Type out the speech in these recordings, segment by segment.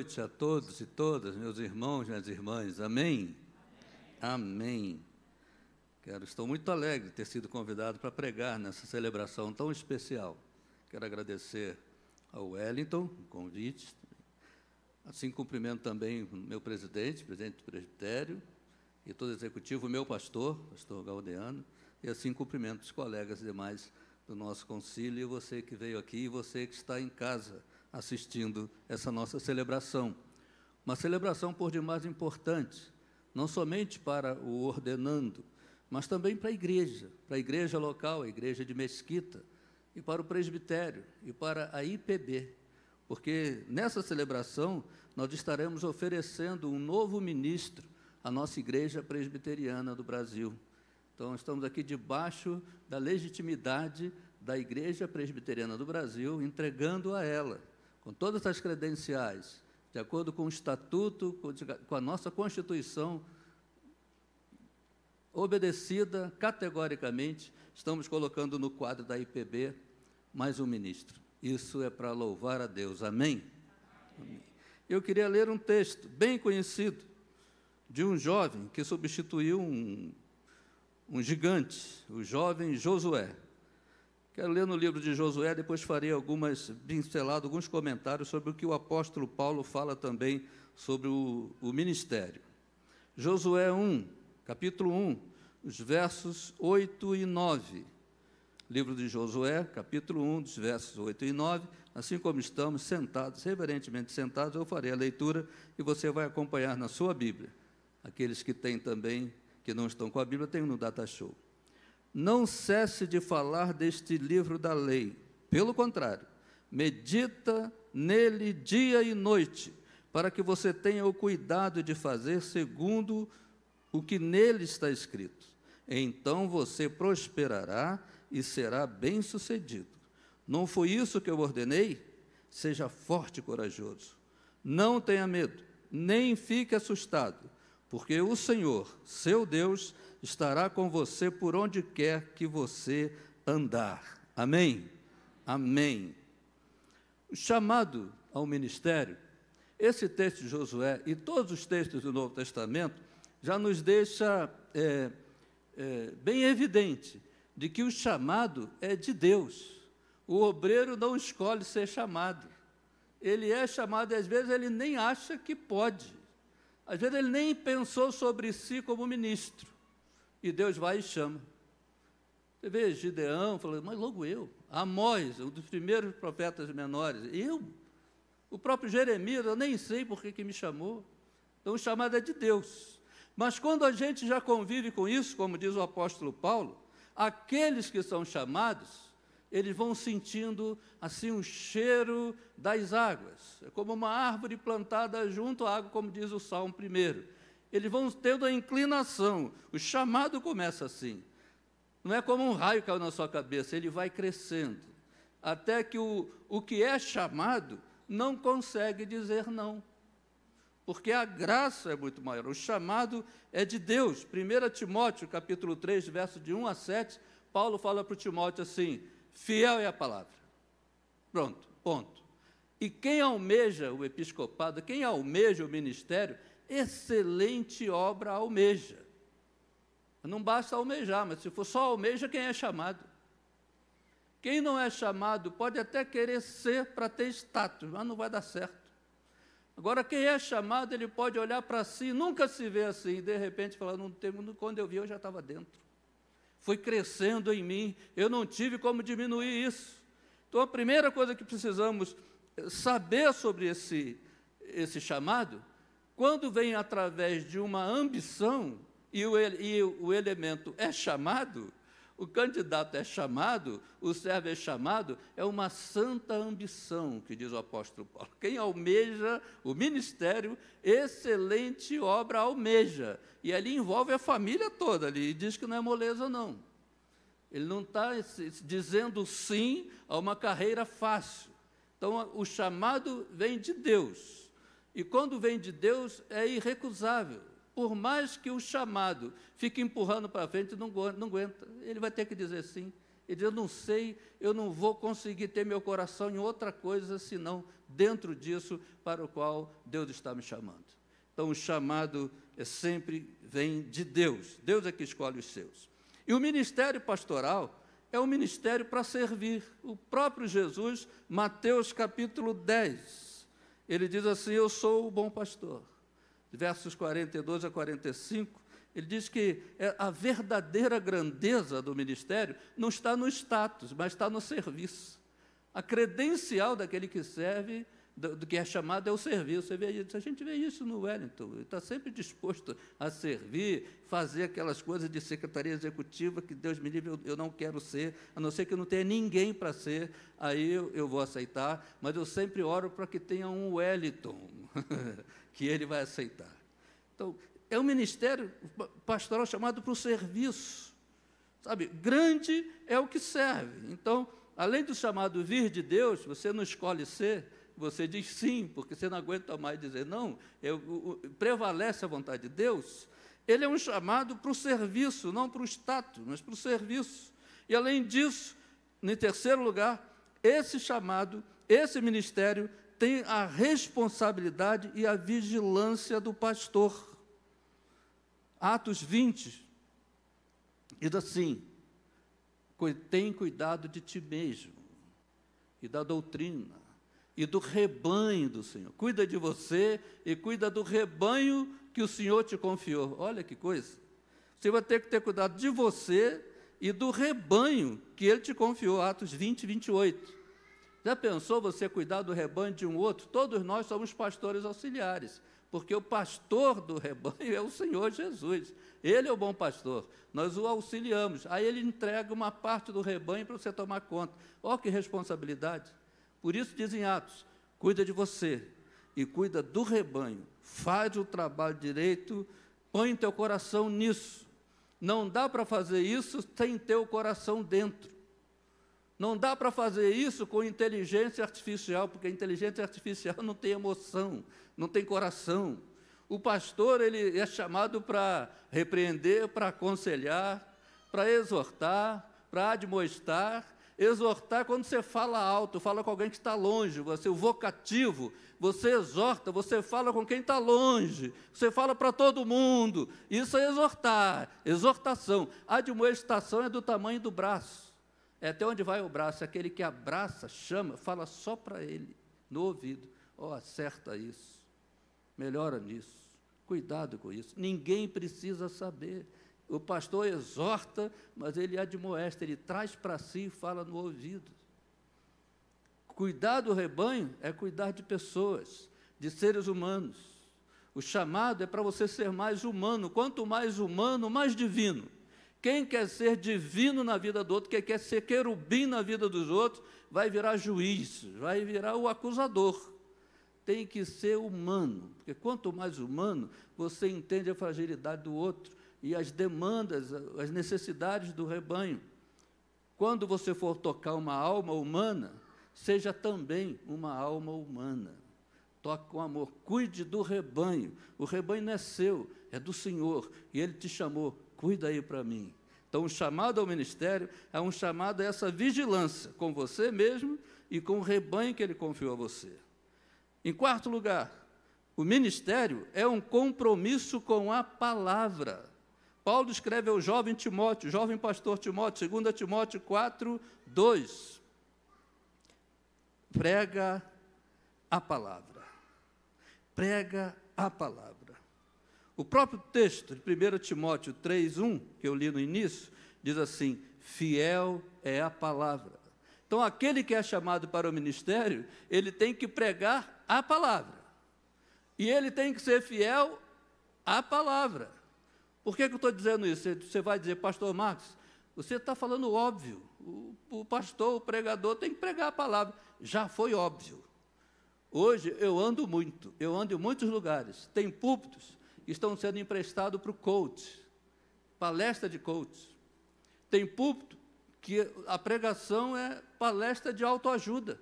noite a todos e todas, meus irmãos e minhas irmãs. Amém? Amém. Estou muito alegre de ter sido convidado para pregar nessa celebração tão especial. Quero agradecer ao Wellington o convite, assim cumprimento também o meu presidente do presbitério, e todo o executivo, o meu pastor Gaudeano, e assim cumprimento os colegas demais do nosso concílio, e você que veio aqui, e você que está em casa assistindo essa nossa celebração. Uma celebração por demais importante, não somente para o ordenando, mas também para a igreja local, a igreja de Mesquita, e para o presbitério, e para a IPB, porque nessa celebração nós estaremos oferecendo um novo ministro à nossa igreja presbiteriana do Brasil. Então, estamos aqui debaixo da legitimidade da Igreja Presbiteriana do Brasil, entregando a ela, com todas as credenciais, de acordo com o Estatuto, com a nossa Constituição, obedecida categoricamente, estamos colocando no quadro da IPB mais um ministro. Isso é para louvar a Deus. Amém? Amém. Eu queria ler um texto bem conhecido de um jovem que substituiu um gigante, o jovem Josué. Quero ler no livro de Josué, depois farei alguns comentários sobre o que o apóstolo Paulo fala também sobre o ministério. Josué 1, capítulo 1, os versos 8 e 9. Livro de Josué, capítulo 1, dos versos 8 e 9. Assim como estamos sentados, reverentemente sentados, eu farei a leitura e você vai acompanhar na sua Bíblia. Aqueles que têm também, que não estão com a Bíblia, tem no Data Show. Não cesse de falar deste livro da lei. Pelo contrário, medita nele dia e noite, para que você tenha o cuidado de fazer segundo o que nele está escrito. Então você prosperará e será bem-sucedido. Não foi isso que eu ordenei? Seja forte e corajoso. Não tenha medo, nem fique assustado, porque o Senhor, seu Deus, estará com você por onde quer que você andar. Amém? Amém. O chamado ao ministério, esse texto de Josué e todos os textos do Novo Testamento já nos deixa bem evidente de que o chamado é de Deus. O obreiro não escolhe ser chamado. Ele é chamado e, às vezes, ele nem acha que pode. Às vezes, ele nem pensou sobre si como ministro. E Deus vai e chama. Você vê Gideão falando, mas logo eu. Amós, um dos primeiros profetas menores. Eu? O próprio Jeremias, eu nem sei por que me chamou. Então, o chamado é de Deus. Mas quando a gente já convive com isso, como diz o apóstolo Paulo, aqueles que são chamados, eles vão sentindo assim um cheiro das águas. É como uma árvore plantada junto à água, como diz o Salmo 1. Eles vão tendo a inclinação. O chamado começa assim. Não é como um raio que caiu na sua cabeça, ele vai crescendo. Até que o que é chamado não consegue dizer não. Porque a graça é muito maior. O chamado é de Deus. 1 Timóteo, capítulo 3, verso de 1 a 7, Paulo fala para o Timóteo assim, fiel é a palavra. Pronto, ponto. E quem almeja o episcopado, quem almeja o ministério, excelente obra almeja. Não basta almejar, mas se for só almeja, quem é chamado? Quem não é chamado pode até querer ser para ter status, mas não vai dar certo. Agora, quem é chamado, ele pode olhar para si, nunca se vê assim, e de repente falar, quando eu vi, eu já estava dentro. Foi crescendo em mim, eu não tive como diminuir isso. Então, a primeira coisa que precisamos saber sobre esse chamado, quando vem através de uma ambição, e o elemento é chamado, o candidato é chamado, o servo é chamado, é uma santa ambição, que diz o apóstolo Paulo. Quem almeja o ministério, excelente obra almeja. E ali envolve a família toda, ali, e diz que não é moleza, não. Ele não está dizendo sim a uma carreira fácil. Então, o chamado vem de Deus. E quando vem de Deus, é irrecusável. Por mais que o chamado fique empurrando para frente, não aguenta. Ele vai ter que dizer sim. Ele diz, eu não sei, eu não vou conseguir ter meu coração em outra coisa, senão dentro disso para o qual Deus está me chamando. Então, o chamado sempre vem de Deus. Deus é que escolhe os seus. E o ministério pastoral é um ministério para servir. O próprio Jesus, Mateus capítulo 10, ele diz assim, eu sou o bom pastor. Versos 42 a 45, ele diz que a verdadeira grandeza do ministério não está no status, mas está no serviço. A credencial daquele que serve, do que é chamado, é o serviço. Você vê isso, a gente vê isso no Wellington, ele está sempre disposto a servir, fazer aquelas coisas de secretaria executiva que Deus me livre, eu não quero ser, a não ser que eu não tenha ninguém para ser, aí eu vou aceitar, mas eu sempre oro para que tenha um Wellington, que ele vai aceitar. Então, é um ministério pastoral chamado para o serviço, sabe? Grande é o que serve. Então, além do chamado vir de Deus, você não escolhe ser, você diz sim, porque você não aguenta mais dizer não, prevalece a vontade de Deus. Ele é um chamado para o serviço, não para o status, mas para o serviço. E, além disso, em terceiro lugar, esse chamado, esse ministério, tem a responsabilidade e a vigilância do pastor. Atos 20, diz assim, tem cuidado de ti mesmo, e da doutrina, e do rebanho do Senhor. Cuida de você e cuida do rebanho que o Senhor te confiou. Olha que coisa. Você vai ter que ter cuidado de você e do rebanho que Ele te confiou. Atos 20, 28. Já pensou você cuidar do rebanho de um outro? Todos nós somos pastores auxiliares, porque o pastor do rebanho é o Senhor Jesus. Ele é o bom pastor. Nós o auxiliamos. Aí Ele entrega uma parte do rebanho para você tomar conta. Olha que responsabilidade. Por isso dizem Atos, cuida de você e cuida do rebanho, faz o trabalho direito, põe teu coração nisso. Não dá para fazer isso sem ter o coração dentro. Não dá para fazer isso com inteligência artificial, porque a inteligência artificial não tem emoção, não tem coração. O pastor, ele é chamado para repreender, para aconselhar, para exortar, para admoestar. Exortar quando você fala alto, fala com alguém que está longe, você, o vocativo, você exorta, você fala com quem está longe, você fala para todo mundo, isso é exortar, exortação. A admoestação é do tamanho do braço, é até onde vai o braço, aquele que abraça, chama, fala só para ele, no ouvido, acerta isso, melhora nisso, cuidado com isso, ninguém precisa saber. O pastor exorta, mas ele admoesta, ele traz para si e fala no ouvido. Cuidar do rebanho é cuidar de pessoas, de seres humanos. O chamado é para você ser mais humano. Quanto mais humano, mais divino. Quem quer ser divino na vida do outro, quem quer ser querubim na vida dos outros, vai virar juiz, vai virar o acusador. Tem que ser humano, porque quanto mais humano, você entende a fragilidade do outro, e as demandas, as necessidades do rebanho. Quando você for tocar uma alma humana, seja também uma alma humana. Toque com amor, cuide do rebanho. O rebanho não é seu, é do Senhor, e Ele te chamou, cuida aí para mim. Então, o chamado ao ministério é um chamado a essa vigilância com você mesmo e com o rebanho que Ele confiou a você. Em quarto lugar, o ministério é um compromisso com a palavra. Paulo escreve ao jovem Timóteo, jovem pastor Timóteo, 2 Timóteo 4, 2. Prega a palavra. Prega a palavra. O próprio texto de 1 Timóteo 3, 1, que eu li no início, diz assim, fiel é a palavra. Então, aquele que é chamado para o ministério, ele tem que pregar a palavra. E ele tem que ser fiel à palavra. Por que eu estou dizendo isso? Você vai dizer, pastor Marcos, você está falando óbvio. O pastor, o pregador tem que pregar a palavra. Já foi óbvio. Hoje eu ando em muitos lugares. Tem púlpitos que estão sendo emprestados para o coach, palestra de coach. Tem púlpito que a pregação é palestra de autoajuda.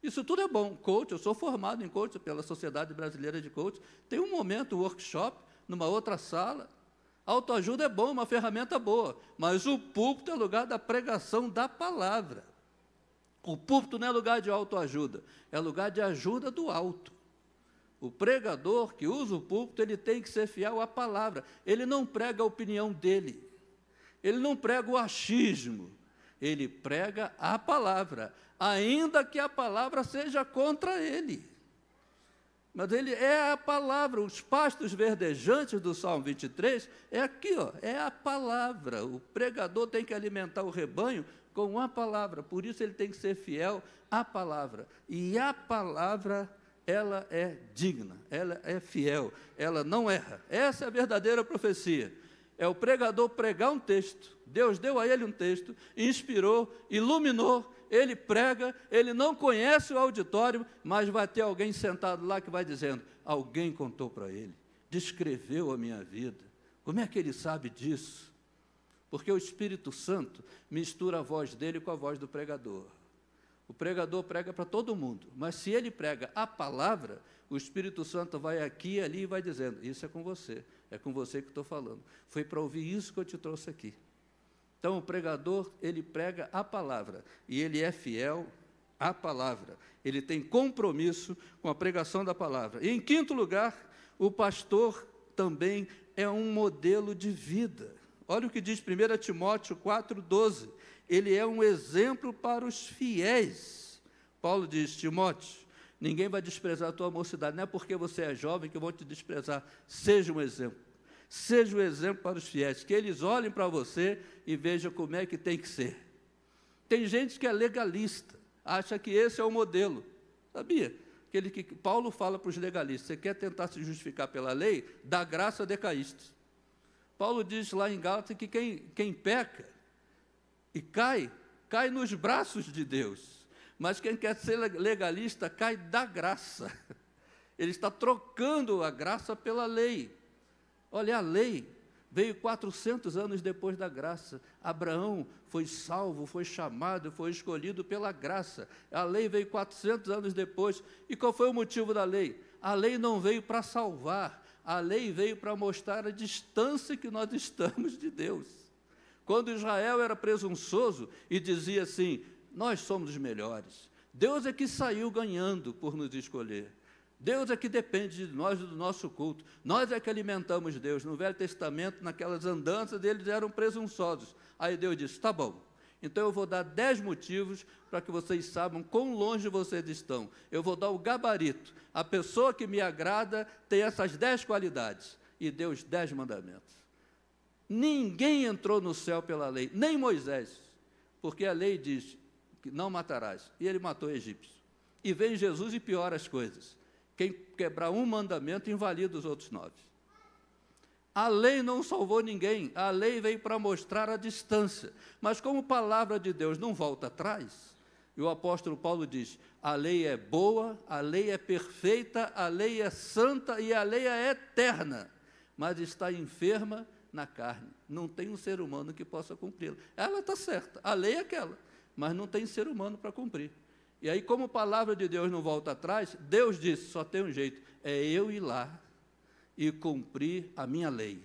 Isso tudo é bom. Coach, eu sou formado em coach pela Sociedade Brasileira de Coach. Tem um momento, um workshop, numa outra sala, Autoajuda é bom, uma ferramenta boa, mas o púlpito é lugar da pregação da palavra. O púlpito não é lugar de autoajuda, é lugar de ajuda do alto. O pregador que usa o púlpito, ele tem que ser fiel à palavra. Ele não prega a opinião dele, ele não prega o achismo, ele prega a palavra, ainda que a palavra seja contra ele. Mas ele é a palavra, os pastos verdejantes do Salmo 23, é aqui, ó, é a palavra. O pregador tem que alimentar o rebanho com a palavra, por isso ele tem que ser fiel à palavra. E a palavra, ela é digna, ela é fiel, ela não erra. Essa é a verdadeira profecia. É o pregador pregar um texto, Deus deu a ele um texto, inspirou, iluminou, ele prega, ele não conhece o auditório, mas vai ter alguém sentado lá que vai dizendo, alguém contou para ele, descreveu a minha vida. Como é que ele sabe disso? Porque o Espírito Santo mistura a voz dele com a voz do pregador. O pregador prega para todo mundo, mas se ele prega a palavra, o Espírito Santo vai aqui e ali e vai dizendo, isso é com você que estou falando. Foi para ouvir isso que eu te trouxe aqui. Então, o pregador, ele prega a palavra, e ele é fiel à palavra. Ele tem compromisso com a pregação da palavra. E, em quinto lugar, o pastor também é um modelo de vida. Olha o que diz 1 Timóteo 4,12. Ele é um exemplo para os fiéis. Paulo diz, Timóteo, ninguém vai desprezar a tua mocidade. Não é porque você é jovem que vão te desprezar. Seja um exemplo. Seja um exemplo para os fiéis, que eles olhem para você e vejam como é que tem que ser. Tem gente que é legalista, acha que esse é o modelo. Sabia? Aquele que Paulo fala para os legalistas, você quer tentar se justificar pela lei? Dá graça a decaístas. Paulo diz lá em Gálatas que quem peca e cai nos braços de Deus. Mas quem quer ser legalista cai da graça. Ele está trocando a graça pela lei. Olha, a lei veio 400 anos depois da graça. Abraão foi salvo, foi chamado, foi escolhido pela graça. A lei veio 400 anos depois. E qual foi o motivo da lei? A lei não veio para salvar, a lei veio para mostrar a distância que nós estamos de Deus. Quando Israel era presunçoso e dizia assim, nós somos os melhores, Deus é que saiu ganhando por nos escolher. Deus é que depende de nós, do nosso culto. Nós é que alimentamos Deus. No Velho Testamento, naquelas andanças, eles eram presunçosos. Aí Deus disse, tá bom, então eu vou dar 10 motivos para que vocês saibam quão longe vocês estão. Eu vou dar o gabarito. A pessoa que me agrada tem essas 10 qualidades. E deu os 10 mandamentos. Ninguém entrou no céu pela lei, nem Moisés, porque a lei diz que não matarás. E ele matou egípcios. E vem Jesus e piora as coisas. Quem quebrar um mandamento invalida os outros 9. A lei não salvou ninguém, a lei veio para mostrar a distância. Mas como palavra de Deus não volta atrás, e o apóstolo Paulo diz, a lei é boa, a lei é perfeita, a lei é santa e a lei é eterna, mas está enferma na carne. Não tem um ser humano que possa cumpri-la. Ela está certa, a lei é aquela, mas não tem ser humano para cumprir. E aí, como palavra de Deus não volta atrás, Deus disse, só tem um jeito, é eu ir lá e cumprir a minha lei.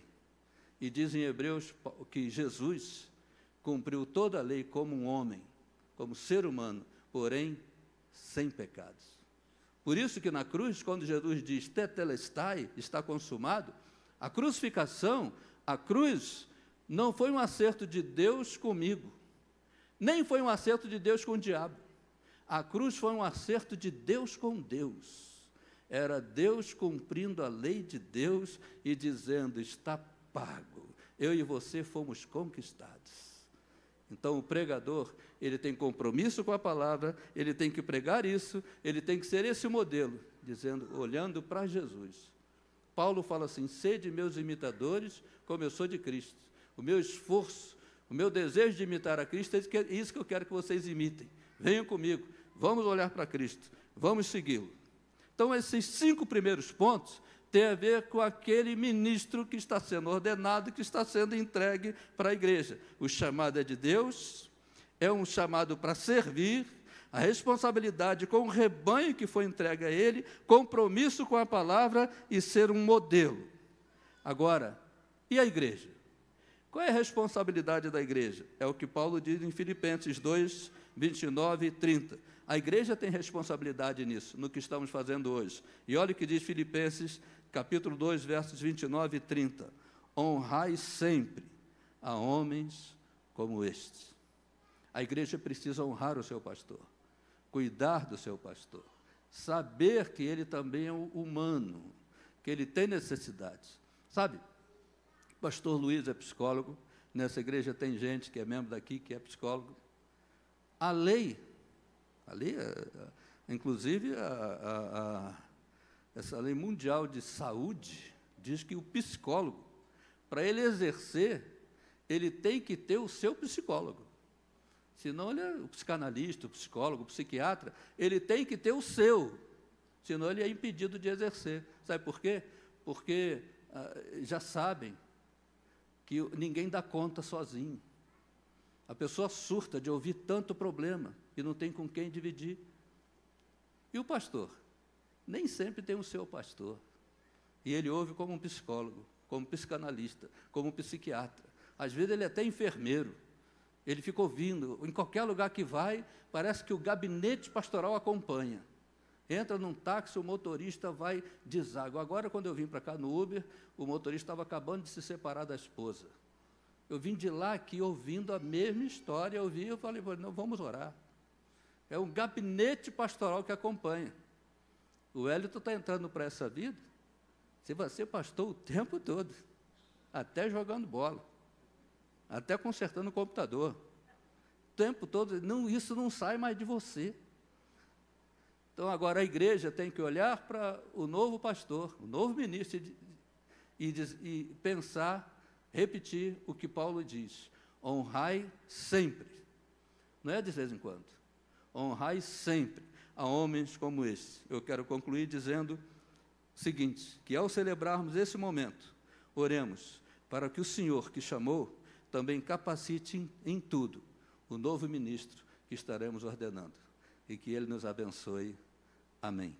E diz em Hebreus que Jesus cumpriu toda a lei como um homem, como ser humano, porém sem pecados. Por isso que na cruz, quando Jesus diz, tetelestai, está consumado, a crucificação, a cruz, não foi um acerto de Deus comigo, nem foi um acerto de Deus com o diabo. A cruz foi um acerto de Deus com Deus. Era Deus cumprindo a lei de Deus e dizendo, está pago. Eu e você fomos conquistados. Então, o pregador, ele tem compromisso com a palavra, ele tem que pregar isso, ele tem que ser esse modelo, dizendo, olhando para Jesus. Paulo fala assim, sede meus imitadores, como eu sou de Cristo. O meu esforço, o meu desejo de imitar a Cristo, é isso que eu quero que vocês imitem. Venham comigo, vamos olhar para Cristo, vamos segui-lo. Então, esses 5 primeiros pontos têm a ver com aquele ministro que está sendo ordenado, que está sendo entregue para a igreja. O chamado é de Deus, é um chamado para servir, a responsabilidade com o rebanho que foi entregue a ele, compromisso com a palavra e ser um modelo. Agora, E a igreja? Qual é a responsabilidade da igreja? É o que Paulo diz em Filipenses 2, 29 e 30. A igreja tem responsabilidade nisso, no que estamos fazendo hoje. E olha o que diz Filipenses, capítulo 2, versos 29 e 30. Honrai sempre a homens como estes. A igreja precisa honrar o seu pastor, cuidar do seu pastor, saber que ele também é humano, que ele tem necessidades. Sabe, o pastor Luiz é psicólogo, nessa igreja tem gente que é membro daqui, que é psicólogo. A lei, inclusive essa lei mundial de saúde, diz que o psicólogo, para ele exercer, ele tem que ter o seu psicólogo. Senão ele é o psicanalista, o psicólogo, o psiquiatra, ele tem que ter o seu, senão ele é impedido de exercer. Sabe por quê? Porque já sabem que ninguém dá conta sozinho. A pessoa surta de ouvir tanto problema e não tem com quem dividir. E o pastor? Nem sempre tem o seu pastor. E ele ouve como um psicólogo, como psicanalista, como psiquiatra. Às vezes ele é até enfermeiro. Ele fica ouvindo, em qualquer lugar que vai, parece que o gabinete pastoral acompanha. Entra num táxi, o motorista vai deságua. Agora, quando eu vim para cá no Uber, o motorista estava acabando de se separar da esposa. Eu vim de lá aqui ouvindo a mesma história, eu falei, não, vamos orar. É um gabinete pastoral que acompanha. O Hélito está entrando para essa vida, você vai ser pastor o tempo todo, até jogando bola, até consertando o computador. O tempo todo, não, isso não sai mais de você. Então, agora a igreja tem que olhar para o novo pastor, o novo ministro, e pensar, repetir o que Paulo diz: honrai sempre, não é de vez em quando, honrai sempre a homens como esse. Eu quero concluir dizendo o seguinte, que ao celebrarmos esse momento, oremos para que o Senhor que chamou também capacite em tudo o novo ministro que estaremos ordenando, e que ele nos abençoe. Amém.